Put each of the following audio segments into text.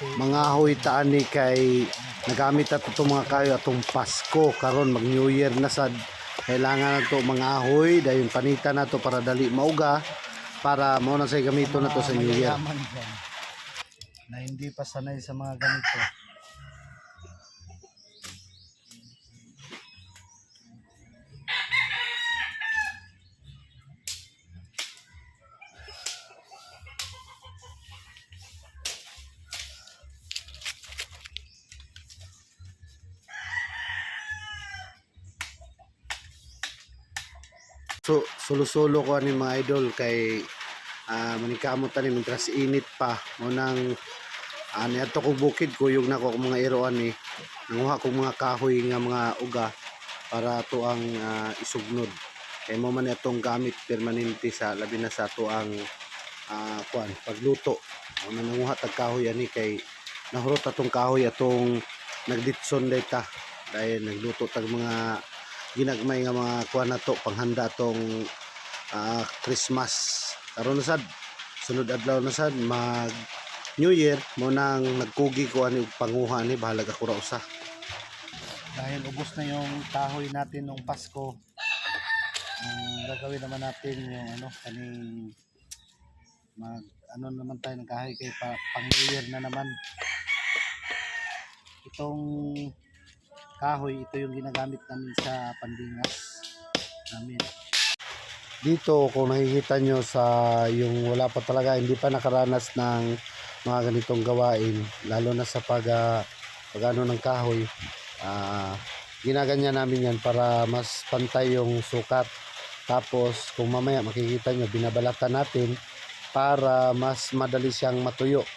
mga ahoy taan ni kay nagamit ato itong mga kayo atong Pasko karon mag New Year na sad. Kailangan nato mga ahoy dayon panitan nato para dali mauga para mao na say gamito nato sa New Year. Na hindi pa sanay sa mga ganito. So sulo-sulo ko ani mga idol kay manikamot ani mintras init pa mo nang ani ato ko bukid kuyog na ko mga iroan ni nanguha ko mga kahoy nga mga uga para to ang isugnod kay mo man atong gamit permanente sa labi na sa to ang kuan pagluto mo nanguha tag kahoy ani kay nahurot atong kahoy atong nagditson dayta dahil nagluto tag mga ginagmay nga mga kuan nato panghanda tong Christmas karon na sad sunod adlaw na sad mag New Year mo nang nagkugi ko ani panguha ni bahala ka kura usa Dahil ubos na yung kahoy natin nung Pasko, gagawin naman natin yung kaning naman tayo ng kahoy kay pang New Year na naman. Itong kahoy, ito yung ginagamit namin sa pandingas namin. dito kung nakikita nyo sa yung wala pa talaga hindi pa nakaranas ng mga ganitong gawain lalo na sa pagano ng kahoy ginaganyan namin yan para mas pantay yung sukat tapos kung mamaya makikita nyo binabalatan natin para mas madali siyang matuyo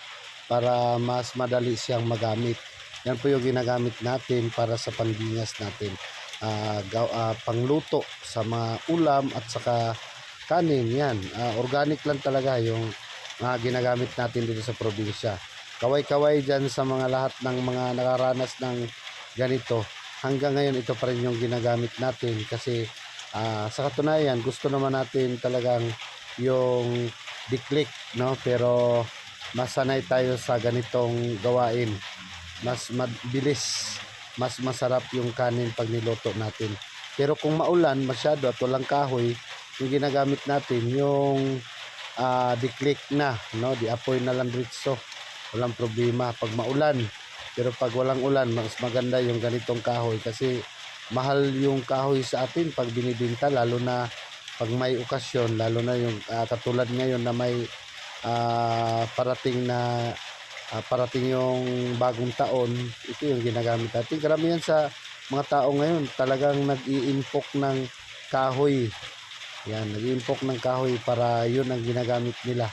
para mas madali siyang magamit yan po yung ginagamit natin para sa pandingas natin pangluto sa mga ulam at saka kanin yan organic lang talaga yung ginagamit natin dito sa probinsya kaway-kaway dyan sa mga lahat ng mga nakaranas ng ganito hanggang ngayon ito pa rin yung ginagamit natin kasi sa katunayan gusto naman natin talagang yung diklik no pero masanay tayo sa ganitong gawain mas mabilis mas masarap yung kanin pag niluto natin pero kung maulan masyado at walang kahoy yung ginagamit natin yung diklik na no diapoy na lang diretso walang problema pag maulan pero pag walang ulan mas maganda yung ganitong kahoy kasi mahal yung kahoy sa atin pag binibenta lalo na pag may okasyon lalo na yung katulad ngayon na may parating yung bagong taon ito yung ginagamit natin karamihan sa mga tao ngayon talagang nag-iimpok ng kahoy yan nag-iimpok ng kahoy para yun ang ginagamit nila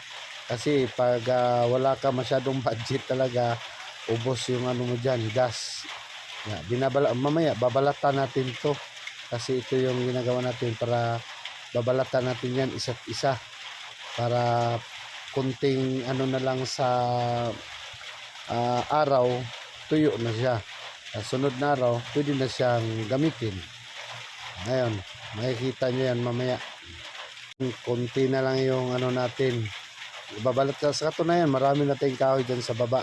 kasi pag wala ka masyadong budget talaga ubos yung mo dyan gas mamaya babalatan natin to kasi ito yung ginagawa natin para babalatan natin yan isa't isa para kunting na lang sa araw tuyo na siya sunod na araw pwede na siyang gamitin ngayon makikita nyo yan mamaya kunti na lang yung natin babalat sa katunayan marami na tayong kahoy dyan sa baba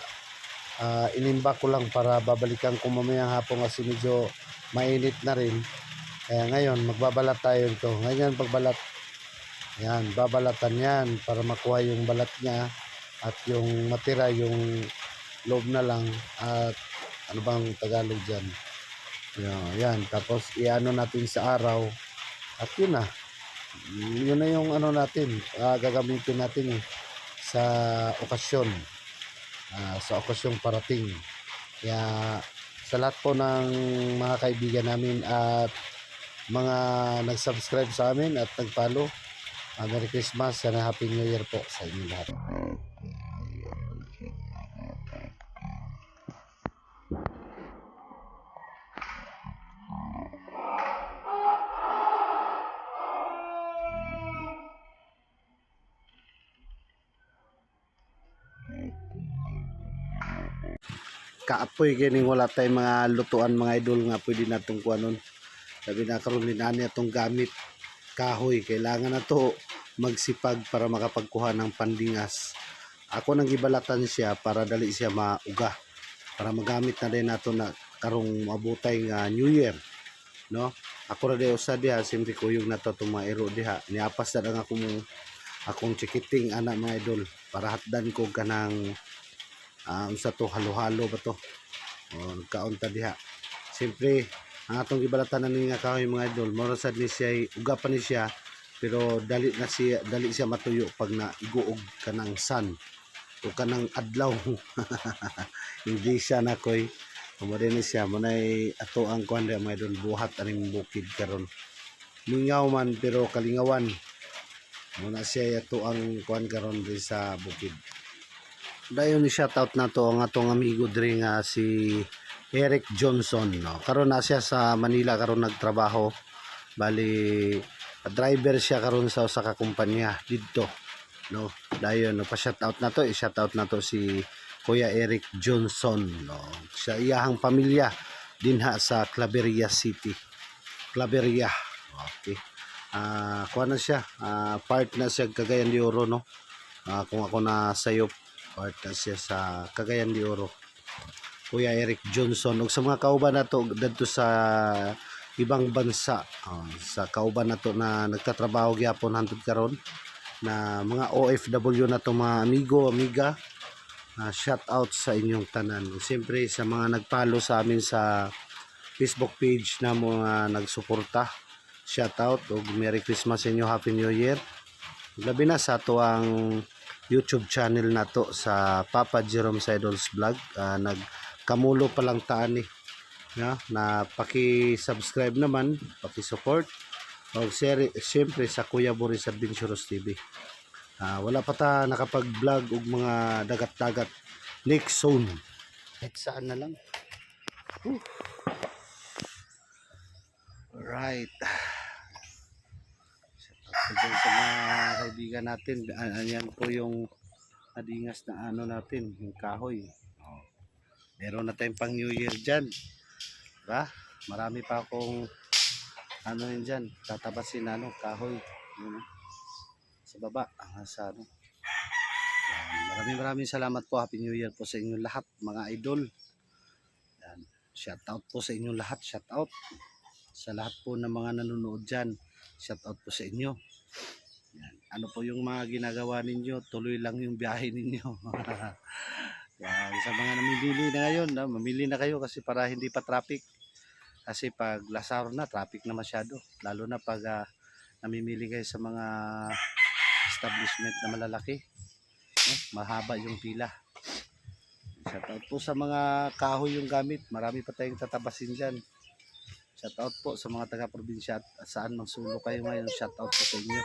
inimba ko lang para babalikan ko mamayang hapon kasi medyo mainit na rin kaya ngayon magbabalat tayo ito ngayon pagbalat yan babalatan yan para makuha yung balat niya at yung matira yung loob na lang at ano bang Tagalog dyan yan tapos iano natin sa araw at yun na yung natin gagamitin natin sa okasyon parating kaya sa lahat po ng mga kaibigan namin at mga nag-subscribe sa amin at nag-follow Merry Christmas and Happy New Year po sa inyo lahat. Kaapoy kining wala tay mga lutuan mga idol nga pwede natong kuanon sabi na karon ni nani atong gamit kahoy kailangan na to magsipag para makapagkuha ng pandingas ako nang gibalatan siya para dali siya mauga. Para magamit na din nato na karong mabutay nga New Year, no? Ako ra day usa diha, simple kuyog na to tumairo diha. Niapas na lang akong chikiting ana mga idol para hatdan ko kanang unsa to halo-halo ba to. O kaunta diha. Siyempre, ang atong gibalatan na nga kahoy mga idol, mura sad ni siya uga pa ni siya pero dali siya matuyo pag naiguog kanang sun o kanang adlaw. Hindi siya nakoy Kumari ni siya, manay ato ang kuan di mga idol, buhat aning bukid karon. Lingaw man pero kalingawan. Muna siya ato ang kuan karon di sa bukid. Dayon ni shoutout na to ang atong amigo diri nga si Eric Johnson, no. Karon na siya sa Manila karon nagtrabaho. Bali driver siya karon sa usa ka kumpanya didto, no. Dayon no pa shoutout na to, i-shoutout na to si Kuya Eric Johnson, no. Sa iyahang pamilya dinha sa Claveria City. Claveria. Okay. Kuha na siya. Part na siya Cagayan de Oro, no. Kung ako na sayop, part na siya sa Cagayan de Oro. Kuya Eric Johnson. Ug sa mga kauban nato dito sa ibang bansa, sa kauban nato na nagtatrabaho gyapon hantud karon na mga OFW na to, mga amigo, amiga. Shout out sa inyong tanan. Siyempre sa mga nagpalo sa amin sa Facebook page na mga nagsuporta, shout out ug Merry Christmas sa inyo, Happy New Year. Labi na sa ato ang YouTube channel nato sa Papa Jerome Idols Vlog. Nagkamulo pa lang taan na paki-subscribe naman, paki-support. O siyempre sa Kuya Boris Adventurous TV. Wala pa ta nakapag-vlog og mga dagat-dagat next zone. Kahit saan na lang. Alright. Sa mga kaibigan natin, ayan po yung adingas na ano natin, yung kahoy. Meron na tayong pang New Year dyan. Diba? Marami pa akong ano yun dyan, tatabasin kahoy. Yun, sa baba, sa ano. Maraming salamat po. Happy New Year po sa inyong lahat, mga idol. Yan. Shout out po sa inyong lahat. Shout out sa lahat po ng mga nanonood dyan. Shout out po sa inyo. Yan. Ano po yung mga ginagawa ninyo? Tuloy lang yung biyahe ninyo. Yan. Sa mga namimili na ngayon, mamili na kayo kasi para hindi pa traffic. Kasi pag Lazaro na, traffic na masyado. Lalo na pag namimili kayo sa mga establishment na malalaki. Mahaba yung pila. Shoutout po sa mga kahoy yung gamit. Marami pa tayong tatabasin dyan. Shoutout po sa mga taga-probinsya at saan mang sulok kayo ngayon. Shoutout po sa inyo.